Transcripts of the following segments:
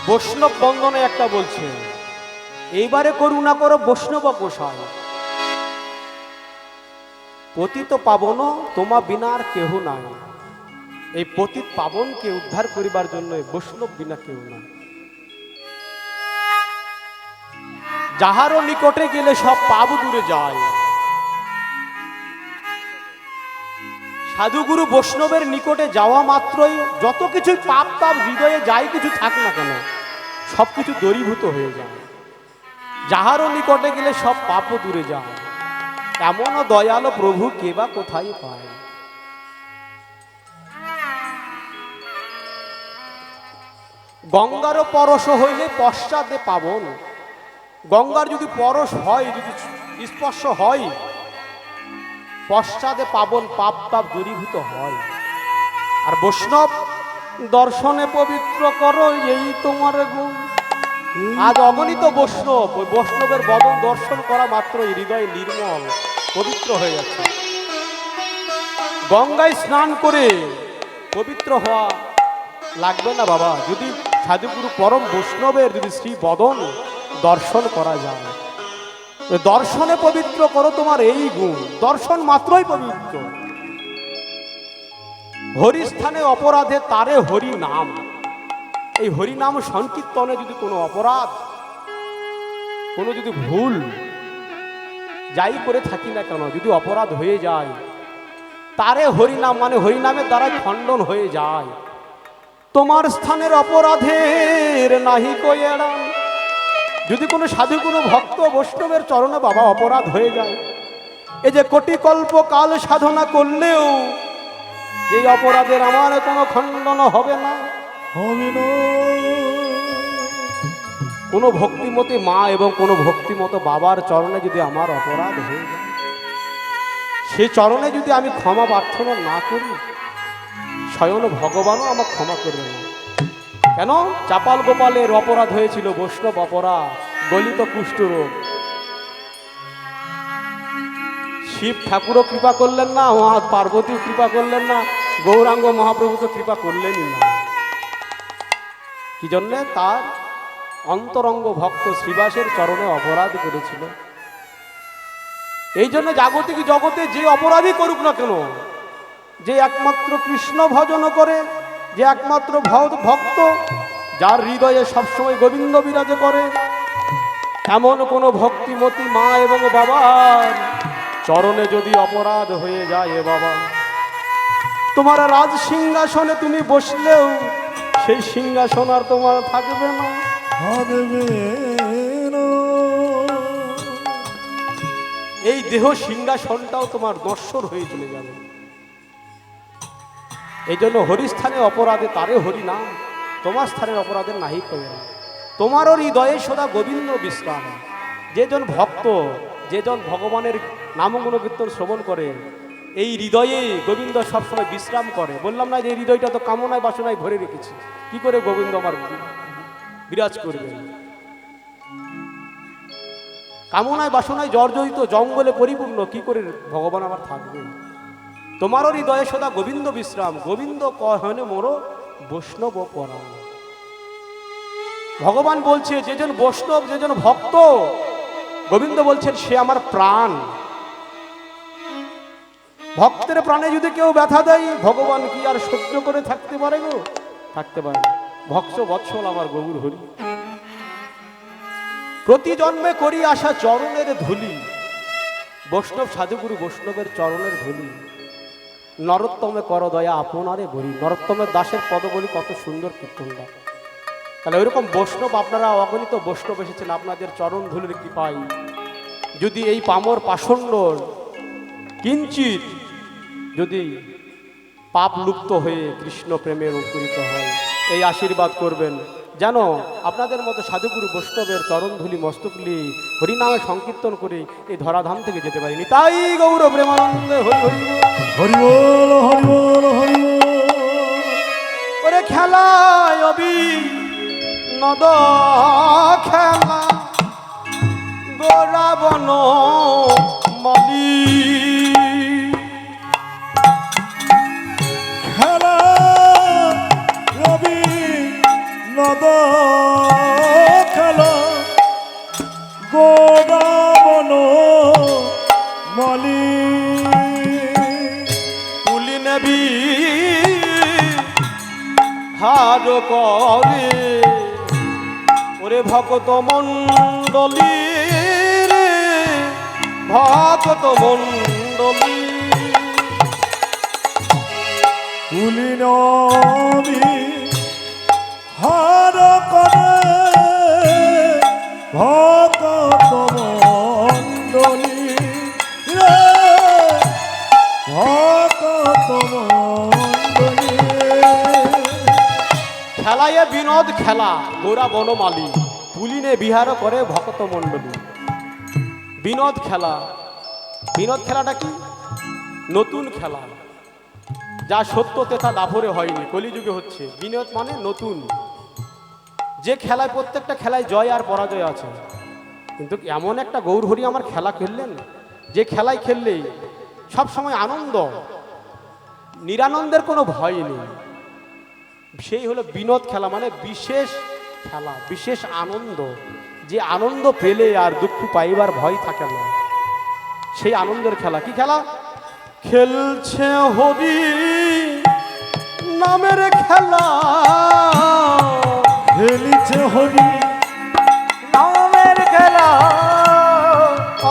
বৈষ্ণব বন্দনে একটা বলছে, এইবারে করুণা করো বৈষ্ণব গোসাই, পতিত পাবন তোমা বিনা আর কেহ নাই। এই পতিত পাবনকে উদ্ধার করিবার জন্য বৈষ্ণব বিনা কেউ নাই। যাহারও নিকটে গেলে সব পাপ দূরে যায়। সাধুগুরু বৈষ্ণবের নিকটে যাওয়া মাত্রই যত কিছু পাপ তাপ হৃদয়ে যাই কিছু থাক না কেন সবকিছু দূরীভূত হয়ে যায়। যাহারও নিকটে গেলে সব পাপও দূরে যায়। এমনও দয়ালু প্রভু কে বা কোথায় পায়। গঙ্গারও পরশ হইলে পশ্চাতে পাবন। গঙ্গার যদি পরশ হয়, যদি স্পর্শ হয়, পশ্চাতে পাবন, পাপ তাপ দূরীভূত হয়। আর বৈষ্ণব দর্শনে পবিত্র করো এই তোমার গুণ। আজ অগণিত বৈষ্ণব, ওই বৈষ্ণবের বদন দর্শন করা মাত্রই হৃদয় নির্মল পবিত্র হয়ে যাচ্ছে। গঙ্গায় স্নান করে পবিত্র হওয়া লাগবে না বাবা, যদি সাধুগুরু পরম বৈষ্ণবের যদি শ্রী বদন দর্শন করা যায়। দর্শনে পবিত্র করো তোমার এই গুণ, দর্শন মাত্রই পবিত্র। হরিস্থানে অপরাধে তারে হরি নাম। এই হরি নাম সংকীর্তনে যদি কোনো অপরাধ, কোনো যদি ভুল যাই করে থাকি না কেন, যদি অপরাধ হয়ে যায়, তারে হরিনাম মানে হরিনামের দ্বারা খণ্ডন হয়ে যায়। তোমার স্থানের অপরাধের নাহি কই এড়ান। যদি কোনো সাধু কোনো ভক্ত বৈষ্ণবের চরণে বাবা অপরাধ হয়ে যায়, এই যে কোটি কল্প কাল সাধনা করলেও এই অপরাধের আমার কোনো খণ্ডন হবে না, হবে না। কোনো ভক্তিমতী মা এবং কোনো ভক্তিমত বাবার চরণে যদি আমার অপরাধ হয়ে যায়, সে চরণে যদি আমি ক্ষমা প্রার্থনা না করি, স্বয়ং ভগবানও আমার ক্ষমা করবে না। কেন? চাপাল গোপালের অপরাধ হয়েছিল বৈষ্ণব অপরাধ, গলিত কুষ্ঠরোগ। শিব ঠাকুরও কৃপা করলেন না, পার্বতীও কৃপা করলেন না, গৌরাঙ্গ মহাপ্রভু তো কৃপা করলেনই না। কি জন্যে? তার অন্তরঙ্গ ভক্ত শ্রীবাসের চরণে অপরাধ করেছিল। এই জন্য জাগতিক জগতে যে অপরাধী করুক না কেন, যে একমাত্র কৃষ্ণ ভজন করে, যে একমাত্র ভক্ত, যার হৃদয়ে সবসময় গোবিন্দ বিরাজে করে, এমন কোনো ভক্তিমতী মা এবং বাবার চরণে যদি অপরাধ হয়ে যায়, বাবা তোমার রাজ সিংহাসনে তুমি বসলেও সেই সিংহাসন আর তোমার থাকবে না, থাকবে না। এই দেহ সিংহাসনটাও তোমার নশ্বর হয়ে চলে যাবে। এই জন্য হরিস্থানে অপরাধে তারে হরি নাম, তোমার স্থানের অপরাধের নাহি কবে না। তোমারও হৃদয়ে সদা গোবিন্দ বিশ্রাম। যেজন ভক্ত, যেজন ভগবানের নামগুণ কীর্তন শ্রবণ করে, এই হৃদয়ে গোবিন্দ সবসময় বিশ্রাম করে। বললাম না যে এই হৃদয়টা তো কামনায় বাসনায় ভরে রেখেছি, কি করে গোবিন্দ আমার বিরাজ করবে? কামনায় বাসনায় জর্জরিত জঙ্গলে পরিপূর্ণ, কি করে ভগবান আমার থাকবে? তোমারও হৃদয়ে সদা গোবিন্দ বিশ্রাম। গোবিন্দ কহনে মোরো বৈষ্ণব পরাণ। ভগবান বলছে যেজন বৈষ্ণব, যেজন ভক্ত, গোবিন্দ বলছেন সে আমার প্রাণ। ভক্তের প্রাণে যদি কেউ ব্যথা দেয়, ভগবান কি আর সহ্য করে থাকতে পারে গো? থাকতে পারে না। ভক্ত বৎসল আমার গৌর হরি, প্রতি জন্মে করি আসা চরণের ধুলি। বৈষ্ণব সাধুগুরু বৈষ্ণবের চরণের ধুলি। নরোত্তমে কর দয়া আপনারে বলি। নরোত্তমের দাসের পদ বলি, কত সুন্দর কীর্তনটা। তাহলে ওইরকম বৈষ্ণব আপনারা অগণিত বৈষ্ণব এসেছেন, আপনাদের চরণ ধুলির কৃপায় যদি এই পামর পাষণ্ড কিঞ্চিত যদি পাপ লুপ্ত হয়ে কৃষ্ণ প্রেমের অঙ্কুরিত হয়, এই আশীর্বাদ করবেন যেন আপনাদের মতো সাধুগুরু বৈষ্ণবের চরণধুলি মস্তকলি হরিনামে সংকীর্তন করে এই ধরাধাম থেকে যেতে পারিনি। তাই গৌর প্রেমানন্দে হরি হরি হরি বল, হরি বল, হরি বল। ওরে খেলায় অবি নদ খেলা গোরাবন মলি, বিনোদ খেলা গোরা বন মালি তুলি নেবি হার করে ওরে ভকত মণ্ডলী রে ভকত মণ্ডলী তুলি নবী হার করে ভকত মণ্ডলী রে ভকত মণ্ডলী খেলায় বিনোদ খেলা গোরা বনমালী পুলিনে বিহার করে ভকত মণ্ডলী। বিনোদ খেলা, বিনোদ খেলাটা কি? নতুন খেলা, যা সত্য তেথা দাপরে হয়নি, কলিযুগে হচ্ছে। বিনোদ মানে নতুন, যে খেলায় প্রত্যেকটা খেলায় জয় আর পরাজয় আছে। কিন্তু এমন একটা গৌরহরি আমার খেলা খেললেন, যে খেলায় খেললেই সবসময় আনন্দ, নিরানন্দের কোনো ভয় নেই। সেই হলো বিনোদ খেলা, মানে বিশেষ খেলা, বিশেষ আনন্দ, যে আনন্দ পেলে আর দুঃখ পাইবার ভয় থাকে না, সেই আনন্দের খেলা। কি খেলা? খেলছে হরি নামের খেলা, খেলিছে হরি নামের খেলা,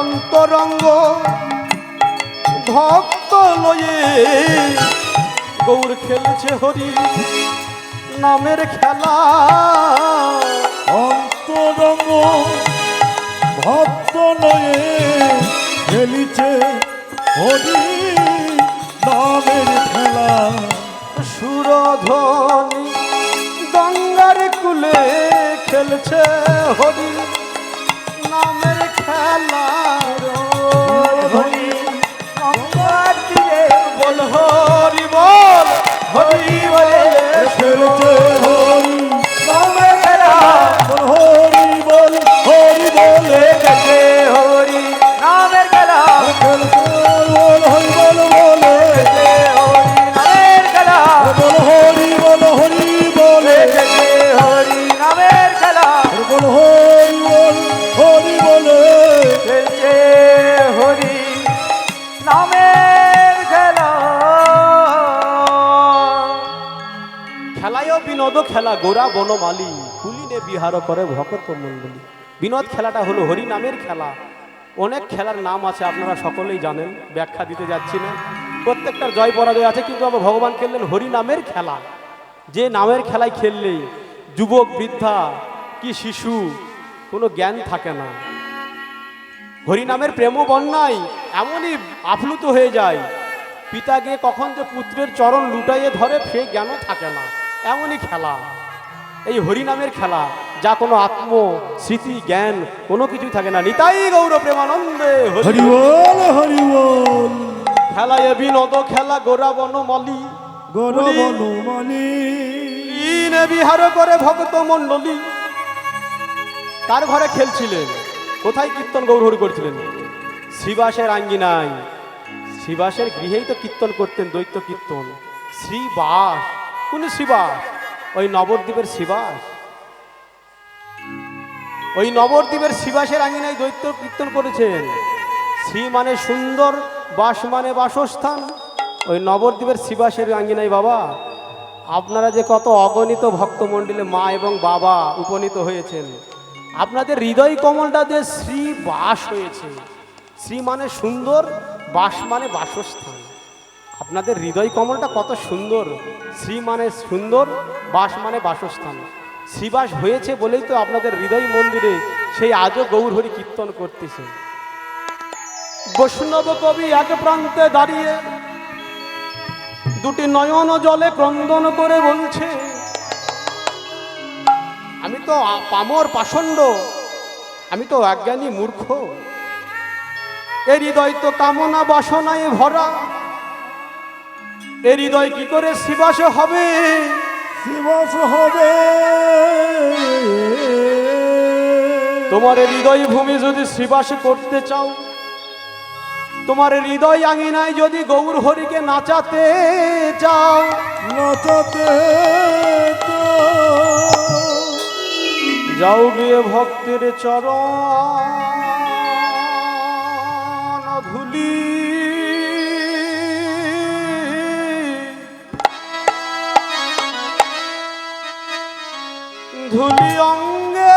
অন্তরঙ্গ ভক্ত লয়ে গৌর খেলছে হরি নামের খেলা, অন্তরঙ্গ ভক্ত নয়ে খেলিছে হরি নামের খেলা। সুরধ্বনি গঙ্গার কুলে খেলছে হরি নামের খেলা, হরি গঙ্গার তীরে বল হরি বল, হরি বলে খেলছে হরি নামের খেলা, হরি বল হরি বলে খেলছে হরি নামের খেলা, খেলছে বল হরি বল বলে খেলছে হরি নামের খেলা, বল হরি বলে খেলছে হরি নামের খেলা, বল হরি বল হরি বলে খেলছে হরি নামের খেলা। খেলায়ও বিনোদ খেলা গোরা বনমালী কুলিনে বিহার করে ভকত মণ্ডলী। বিনোদ খেলাটা হলো হরি নামের খেলা। অনেক খেলার নাম আছে, আপনারা সকলেই জানেন, ব্যাখ্যা দিতে যাচ্ছি না। প্রত্যেকটার জয় পরাজয় আছে, কিন্তু আমার ভগবান খেললেন হরি নামের খেলা, যে নামের খেলায় খেললেই যুবক বৃদ্ধা কি শিশু কোনো জ্ঞান থাকে না। হরিনামের প্রেম বন্যায় এমনই আপ্লুত হয়ে যায়, পিতা গিয়ে কখন যে পুত্রের চরণ লুটাইয়ে ধরে সে জ্ঞানও থাকে না, এমনই খেলা এই হরিনামের খেলা, যা কোনো আত্ম স্মৃতি জ্ঞান কোনো কিছুই থাকে না। নিতাই গৌর প্রেমানন্দে হরি বল হরি বল। খেলায় বিনোদ খেলা গোরা বনমালী গণবনমালী লীনে বিহার করে ভক্ত মণ্ডলী। কার ঘরে খেলছিলেন? কোথায় কীর্তন গৌরহরি করছিলেন? শ্রীবাসের আঙ্গিনায়, শ্রীবাসের গৃহেই তো কীর্তন করতেন, দৈত্য কীর্তন। শ্রীবাস, কোন শ্রীবাস? ওই নবদ্বীপের শ্রীবাস। ওই নবদ্বীপের শ্রীবাসের আঙ্গিনায় দৈত্য কীর্তন করেছেন। শ্রী মানে সুন্দর, বাস মানে বাসস্থান। ওই নবদ্বীপের শ্রীবাসের আঙ্গিনায় বাবা আপনারা যে কত অগণিত ভক্তমণ্ডলে মা এবং বাবা উপনীত হয়েছেন, আপনাদের হৃদয় কমলটা যে শ্রী বাস হয়েছে। শ্রী মানে সুন্দর, বাস মানে বাসস্থান। আপনাদের হৃদয় কমলটা কত সুন্দর, শ্রী মানে সুন্দর, বাস মানে বাসস্থান। শ্রীবাস হয়েছে বলেই তো আপনাদের হৃদয় মন্দিরে সেই আজও গৌরহরি কীর্তন করতেছে। বৈষ্ণব কবি এক প্রান্তে দাঁড়িয়ে দুটি নয়ন জলে ক্রন্দন করে বলছে, আমি তো পামর পাষণ্ড, আমি তো অজ্ঞানী মূর্খ, এ হৃদয় তো কামনা বাসনায় ভরা, এ হৃদয় কি করে শিবাসে হবে? শিবাস হবে। তোমার হৃদয় ভূমি যদি শিবাসে করতে চাও, তোমার হৃদয় আঙিনায় যদি গৌর হরিকে নাচাতে চাও, নাচাতে চাও, যাও গিয়ে ভক্তের চরণ ধুলি ধুলি অঙ্গে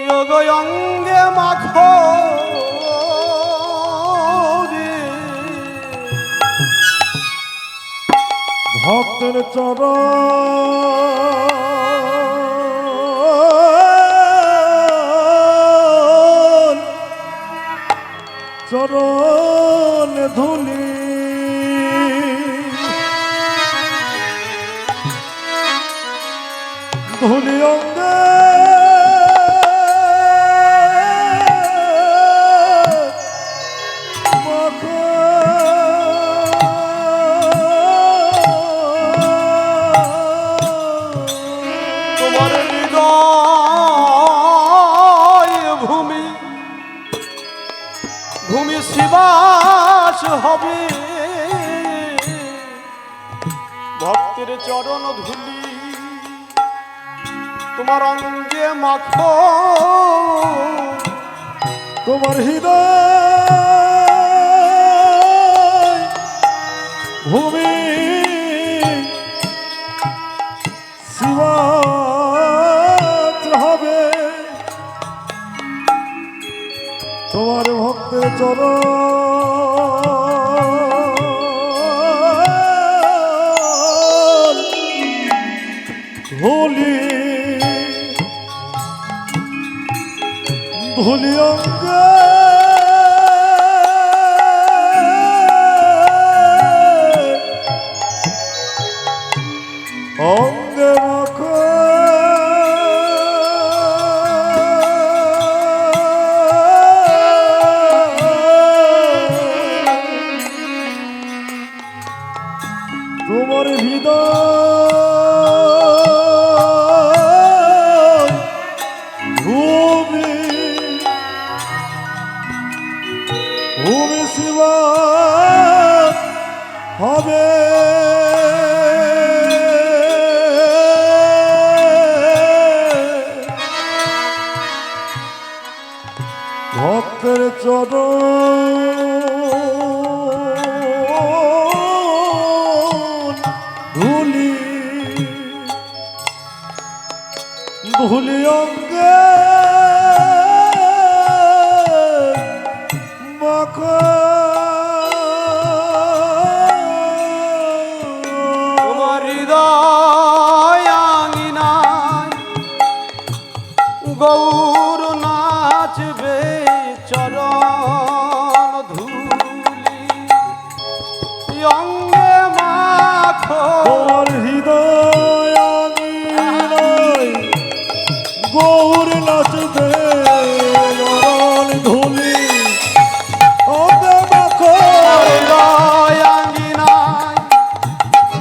যোগ অঙ্গে মাখো ভক্তের চরণ ধুলি ধুলি অঙ্গে তোমার হৃদয় ভূমি ভূমি শিবাস হবে ভক্তের চরণ ধুলি তোমার অঙ্গে মাখো তোমার হৃদয় ভূমি শিবাত হবে তোমার ভক্তের চরণ ধুলি ধুলি অঙ্গে অঙ্গে মাখো তোমার হৃদয় ভূমি ভূমি শিবা হবে ভক্তের চরণ ধুলি ধুলি অঙ্গে মাখো তোমার হৃদয় আঙিনায় গৌর নাচবে চরণ ধুলি অঙ্গে মাখো তোমার হৃদয় আঙিনায় গৌর নাচবে চরণ ধুলি অঙ্গে মাখো হৃদয় আঙিনায়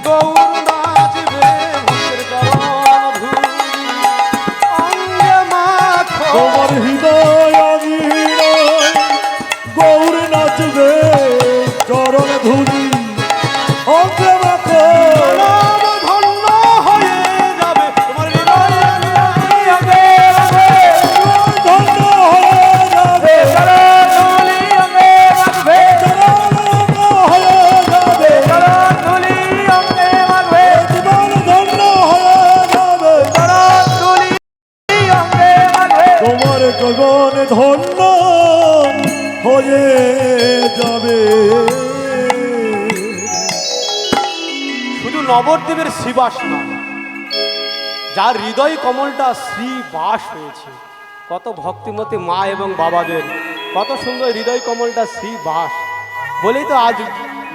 গৌর নাচবে ভক্তের চরণ ধুলি অঙ্গে মাখো তোমার হৃদয় আঙিনায় গৌর নাচবে চরণ ধুলি অঙ্গে মাখো নাম ধন্য হয়ে যাবে তোমার হৃদয় আঙিনায় আগে আগে ধন্য হয়ে যাবে চরণ ধুলি অঙ্গে মাখবে চরণ হয়ে যাবে চরণ ধুলি অঙ্গে মাখবে জীবন ধন্য হয়ে যাবে চরণ ধুলি অঙ্গে মাখবে তোমার গগন ধন্য হয়ে যাবে শুধু নবদ্বীপের শ্রীবাস নয়, যার হৃদয় কমলটা শ্রীবাস হয়েছে, কত ভক্তিমতী মা এবং বাবাদের কত সুন্দর হৃদয় কমলটা শ্রীবাস বলেই তো আজ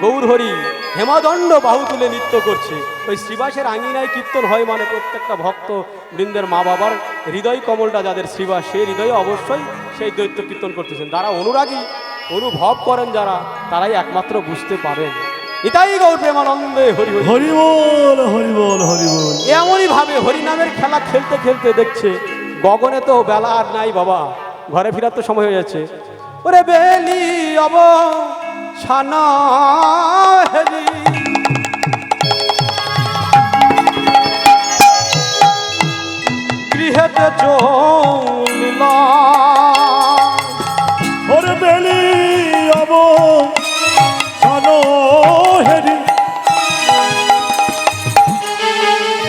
গৌরহরি হেমাদণ্ড বাহু তুলে নৃত্য করছে। ওই শ্রীবাসের আঙিনায় কীর্তন হয় মানে প্রত্যেকটা ভক্ত বৃন্দের মা বাবার হৃদয় কমলটা যাদের শ্রীবাস, সেই হৃদয়ে অবশ্যই সেই দৈত্য কীর্তন করতেছেন। যারা অনুরাগী অনুভব করেন যারা, তারাই একমাত্র বুঝতে পারেন। এটাই গৌর প্রেমানন্দে হরি হরি। হরি বল হরি বল হরি বল। এমনই ভাবে হরিনামের খেলা খেলতে খেলতে দেখছে গগনে তো বেলা আর নাই বাবা, ঘরে ফেরার তো সময় হয়ে যাচ্ছে। ওরে বেলি অব খানা হেরি গৃহেতে চলিলা ওরে বেলি অব সানো হেরি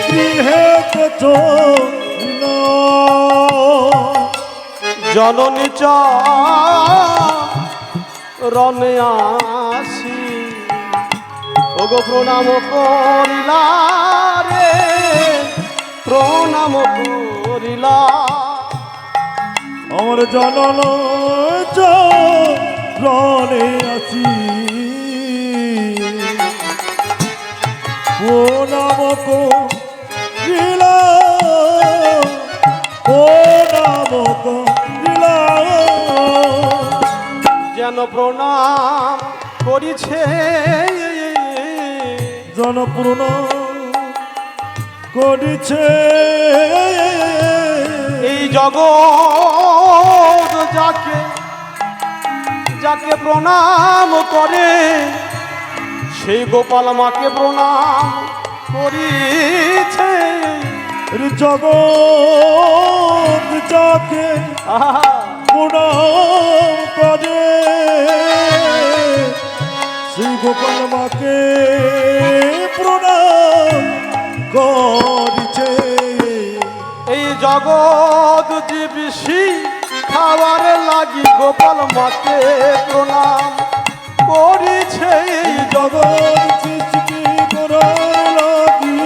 গৃহেতে চলিল জননী রণে আসি ওগো প্রণাম করিলা রে প্রণাম করিলা আমার জনন রণে আসি প্রণাম করিলা প্রণাম করিলা যেন প্রণাম করিছে জনপূর্ণ করিছে এই জগৎ যাকে যাকে প্রণাম করে সেই গোপাল মাকে প্রণাম করিছে জগৎ যাকে আহা প্রণাম করে শ্রী গোপাল মাকে প্রণাম করিছে এই জগৎ জীবিষি খাবার লাগি গোপাল মাকে প্রণাম করিছে এই জগৎ সৃষ্টি করার লাগি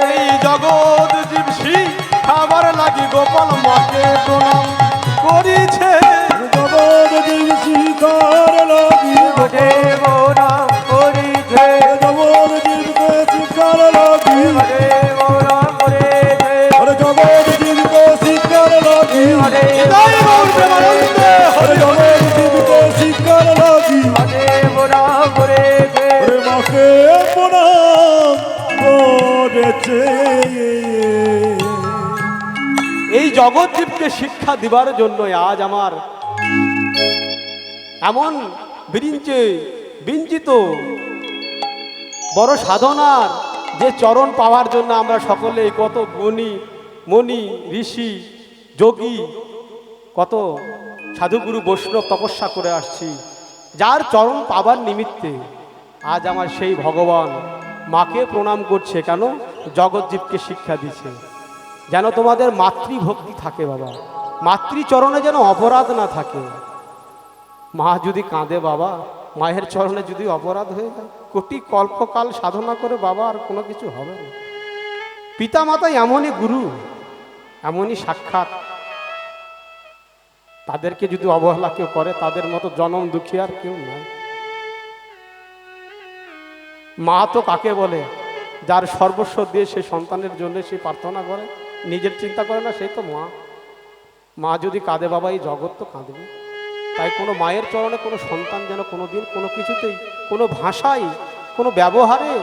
এই জগৎ জীবসি খাবার লাগি গোপাল মাকে প্রণাম করিছে জগৎ জীব শিকার লাগি প্রণাম করিছে জগৎ জীবকে শিকার লাগি আরে জগৎ জীবকে শিকার লাগি জয় গৌর প্রেমানন্দে আরে জগৎ জীবকে শিকার লাগি প্রণাম করেছে আরে মাকে প্রণাম করেছে এই জগৎজীবকে শিক্ষা দিবার জন্য আজ আমার এমন বিঞ্চিত বড় সাধনার যে চরণ পাওয়ার জন্য আমরা সকলে কত মণি ঋষি যোগী কত সাধুগুরু বৈষ্ণব তপস্যা করে আসছি যার চরণ পাবার নিমিত্তে আজ আমার সেই ভগবান মাকে প্রণাম করছে কেন জগৎজীবকে শিক্ষা দিচ্ছে যেন তোমাদের মাতৃভক্তি থাকে বাবা মাতৃচরণে যেন অপরাধ না থাকে মা যদি কাঁদে বাবা মায়ের চরণে যদি অপরাধ হয়ে যায় কোটি কল্পকাল সাধনা করে বাবা আর কোনো কিছু হবে না পিতা মাতা এমনই গুরু এমনই সাক্ষাৎ তাদেরকে যদি অবহেলা কেউ করে তাদের মতো জনম দুঃখী আর কেউ নয় মা তো কাকে বলে যার সর্বস্ব দিয়ে সে সন্তানের জন্য সে প্রার্থনা করে নিজের চিন্তা করে না সেই তো মা যদি কাঁদে বাবা এই জগৎ তো কাঁদবে তাই কোনো মায়ের চরণে কোনো সন্তান যেন কোনো দিন কোনো কিছুতেই কোনো ভাষায় কোনো ব্যবহারে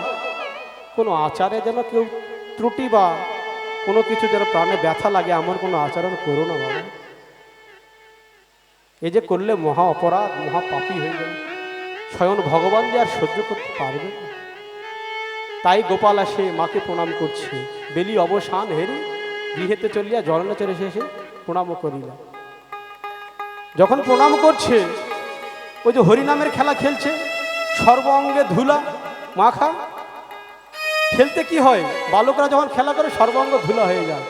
কোনো আচারে যেন কেউ ত্রুটি বা কোনো কিছু যেন প্রাণে ব্যথা লাগে এমন কোনো আচরণ করো না বাবা এই যে করলে মহা অপরাধ মহা পাপী হয়ে যাবে স্বয়ং ভগবান যে আর সহ্য করতে পারবে না তাই গোপাল আসে মাকে প্রণাম করছে বেলি অবসান হেরে গৃহেতে চলিয়া জরণে চলে এসে প্রণামও করিলা যখন প্রণাম করছে ওই যে হরিনামের খেলা খেলছে সর্ব অঙ্গে ধুলা মাখা খেলতে কি হয় বালকরা যখন খেলা করে সর্বাঙ্গ ধুলা হয়ে যায়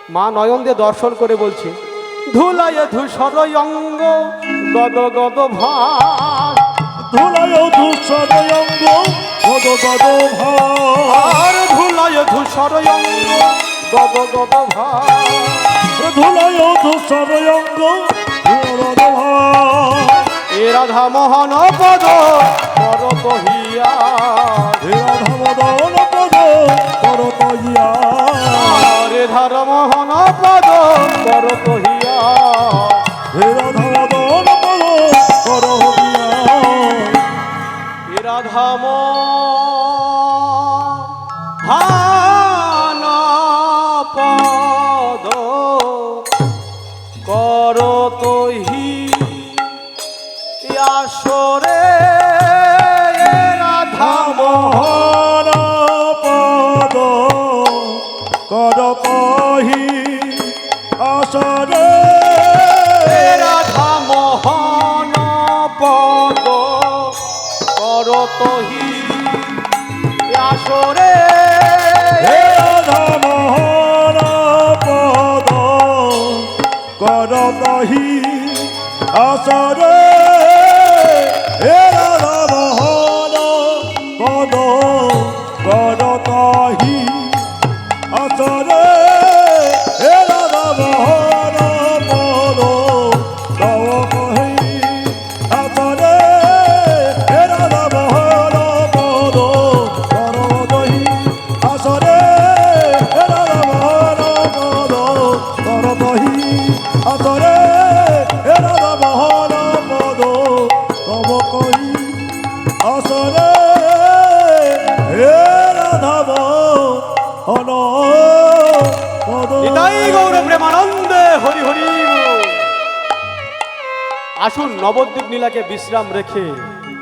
মা নয়ন দিয়ে দর্শন করে বলছে ধুলায় ধূসর অঙ্গ গদ গদ ভাস ধুলায় ধূসর অঙ্গ গদ গদ আর ধুলায় ধূসর অঙ্গ গদ গদ ভাস ধুলায় ধূসর অঙ্গ গদ এ রাধা মোহন পদ কর কহিয়া রাধা মদন পদ কর কহিয়া রে ধার মোহন পদ কর কহিয়া রাধা মদন পদ কর কহিয়া এ রাধা মোহন পদ কর কহি আসরে রাধা মোহন পদ করতহি আসরে রাধা মোহন পদ করতহি আসরে রাধা মোহন পদ করতহি আসরে রাধা মোহন পদ করতহি আসরে রাধা মোহন পদ করতহি আসরে রাধা মোহন পদ করতহি আসরে রাধা মোহন পদ করতহি আসরে রাধা মোহন পদ তব কহি আসরে রাধা মোহন পদ নিতাই গৌর প্রেমানন্দে হরি হরি বল। আসুন নবদ্বীপ নীলাকে বিশ্রাম রেখে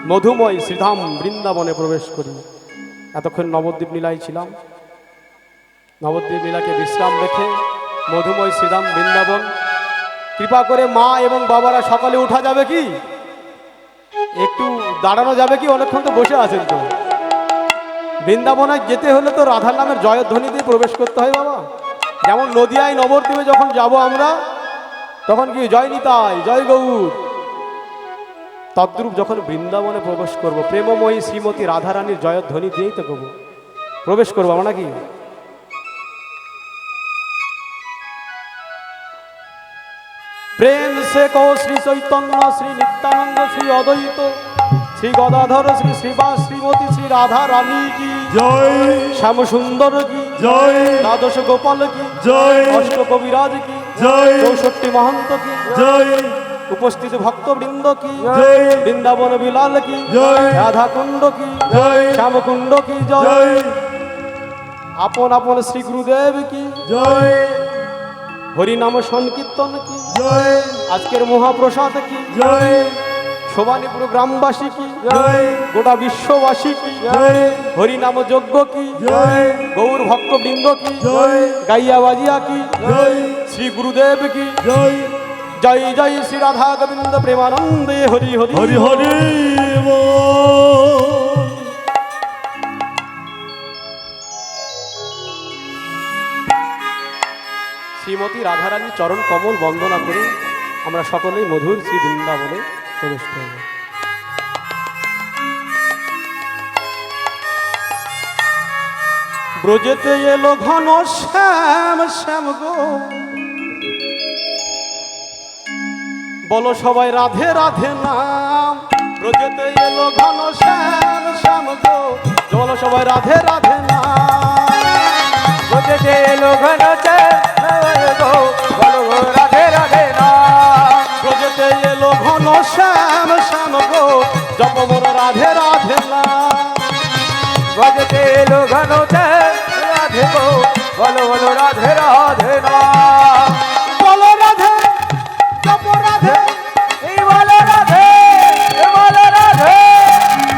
মধুময় শ্রীধাম বৃন্দাবনে প্রবেশ করি। এতক্ষণ নবদ্বীপ নীলায় ছিলাম। নবদ্বীপ নীলাকে বিশ্রাম রেখে মধুময় শ্রীধাম বৃন্দাবন। কৃপা করে মা এবং বাবারা সকালে উঠা যাবে কি? একটু দাঁড়ানো যাবে কি? অনেকক্ষণ তো বসে আছেন তো। বৃন্দাবনে যেতে হলে তো রাধার নামের জয়ধ্বনি দিয়ে প্রবেশ করতে হয় বাবা। যেমন নদিয়ায় নবদ্বীপে যখন যাব আমরা, তখন কি জয় নিতাই জয় গৌর, তদ্রূপ যখন বৃন্দাবনে প্রবেশ করব প্রেমময়ী শ্রীমতী রাধারানীর জয়ধ্বনি দিয়েই তো করবো প্রবেশ করবো আমরা নাকি। প্রেম সে কো শ্রী চৈতন্য শ্রী নিত্যানন্দ শ্রী অদ্বৈত শ্রী গদাধর শ্রী শ্রীবাস শ্রীমতী শ্রী রাধা রানী কি জয় শ্যাম সুন্দর কি জয় দ্বাদশ গোপাল কি জয় অষ্ট কবিরাজ কি জয় 64 মহন্ত কি জয় উপস্থিত ভক্তবৃন্দ কি জয় বৃন্দাবন বিলাল কি জয় রাধা কুণ্ড কি জয় শ্যাম কুণ্ড কি জয় জয় আপন আপন শ্রী গুরুদেব কি জয় হরি নাম সংকীর্তন কি জয় আজকের মহাপ্রসাদ কি জয় শোভানীপুর গ্রামবাসী কি জয় গোটা বিশ্ববাসী কি জয় হরি নাম যজ্ঞ কি জয় গৌর ভক্তবৃন্দ কি জয় গাইয়া বাজিয়া কি জয় শ্রী গুরুদেব কি জয় জয় জয় শ্রী রাধা গোবিন্দ প্রেমানন্দে হরি হরি হরি হরি বল। শ্রীমতী রাধারানীর চরণ কমল বন্দনা করে আমরা সকলেই মধুর শ্রী বৃন্দাবনে প্রবেশ করব। ব্রজেতে এলো ঘন শ্যাম শ্যাম গো, বলো সবাই রাধে রাধে নাম। ব্রজেতে এলো ঘন শ্যাম শ্যাম গো, বলো সবাই রাধে রাধে নাম। ব্রজেতে এলো ঘন শ্যাম গো, বলো রাধে রাধে নাম। ব্রজেতে এলো ঘন শ্যাম শ্যাম গো, জপ মোর রাধে রাধে নাম। ব্রজেতে এলো ঘন শ্যাম রাধে গো, বলো বলো রাধে রাধে নাম। বলো রাধে জপ রাধে, এই বলো রাধে, এ বলো রাধে।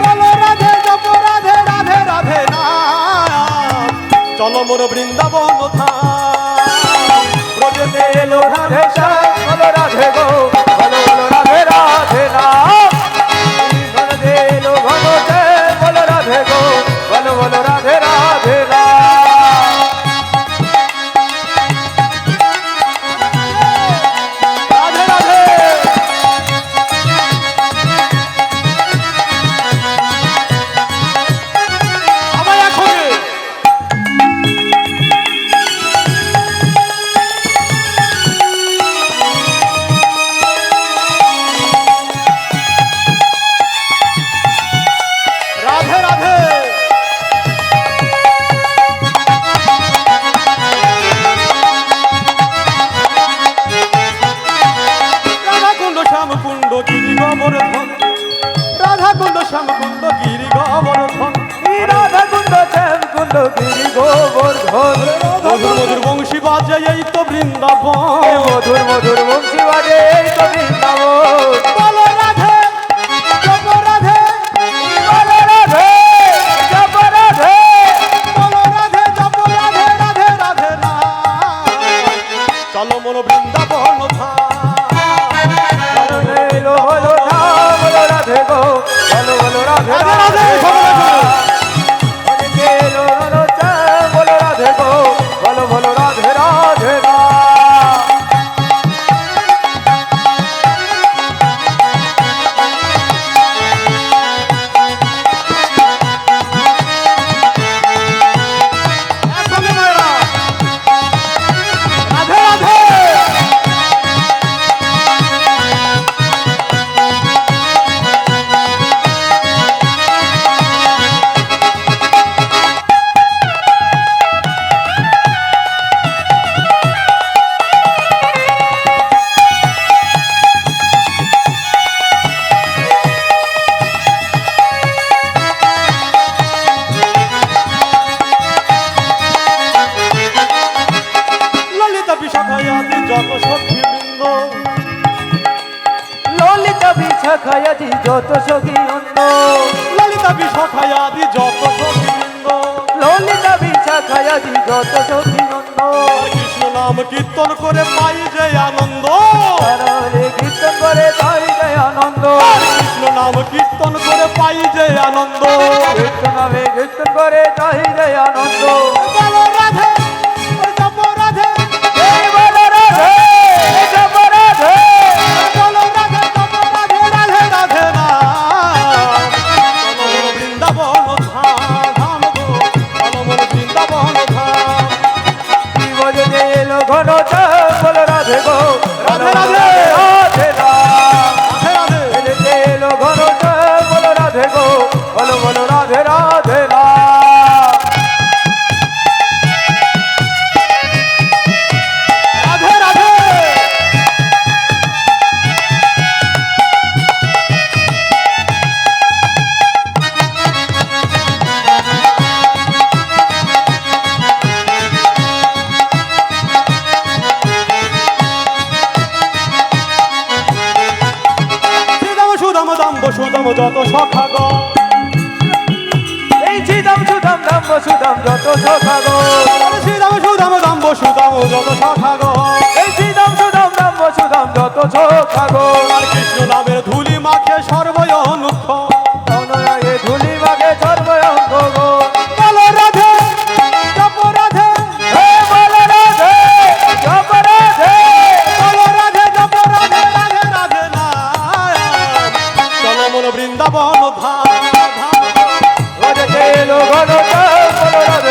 বলো রাধে জপ রাধে রাধে রাধে নাম। চলো মোর বৃন্দাবন ধাম। ব্রজেতে এলো রাধে শ্যাম বলো রাধে গো, বলো বলো রাধে রাধে নাম। ব্রজেতে এলো ঘন শ্যাম বলো রাধে গো, বলো বলো রাধে রাধে নাম। রাধে রাধে। সবাই একসঙ্গে। রাধে রাধে। রাধা কুণ্ড শ্যাম কুণ্ড গিরি গোবর্ধন, রাধা কুণ্ড শ্যাম কুণ্ড গিরি গোবর্ধন। রাধা কুণ্ড শ্যাম কুণ্ড গিরি গোবর্ধন। মধুর মধুর বংশী বাজে এই তো বৃন্দাবন। মধুর মধুর বংশী বাজে এই তো বৃন্দাবন। বলো রাধে বিশাখায়াদি যত সখী অন্য ললিতা বিশাখায় আদি যত সখীবৃন্দ ললিতা বিশাখায়াদি যত সখী অন্য কৃষ্ণ নাম কীর্তন করে পাই যে আনন্দ তারে কীর্তন করে তাই যায় আনন্দ কৃষ্ণ নাম কীর্তন করে পাই যে আনন্দ কীর্তন নামে কীর্তন করে তাই যায় আনন্দ বলো রাধে জপ রাধে এই বলো রাধে জপ রাধে বলো রাধে জপ রাধে রাধে রাধে না চলো বৃন্দাবন ধাম গো চলো বৃন্দাবন ধাম কি বলে যে এলো ঘন চাপ বলো রাধে গো রাধে রাধে রাধে রাম রাধে রাধে বলে যে এলো ঘন চাপ বলো রাধে গো বলো বলো রাধে রাধে রাম রাধে রাধে শ্রীদাম সুদাম দাম্ব সুদাম যত সখা গো এই চিদাম সুদাম দাম সুদাম যত সখা গো শ্রীদাম সুদাম দাম্ব সুদাম যত সখা গো এই চিদাম সুদাম দাম সুদাম যত সখা গো আর কৃষ্ণ নামের ধুলি মাখে সর্বয় অনুক্ষ অনরাগে ধুলি মাগে সর্বয়ঙ্গ গো বলো রাধে জপ রাধে হে বলো রাধে জপ রাধে বলো রাধে জপ রাধে রাধে রাধে না চলো মন বৃন্দাবন ধাম ধাম রাধে এলো ঘন চাপ বলো রাধে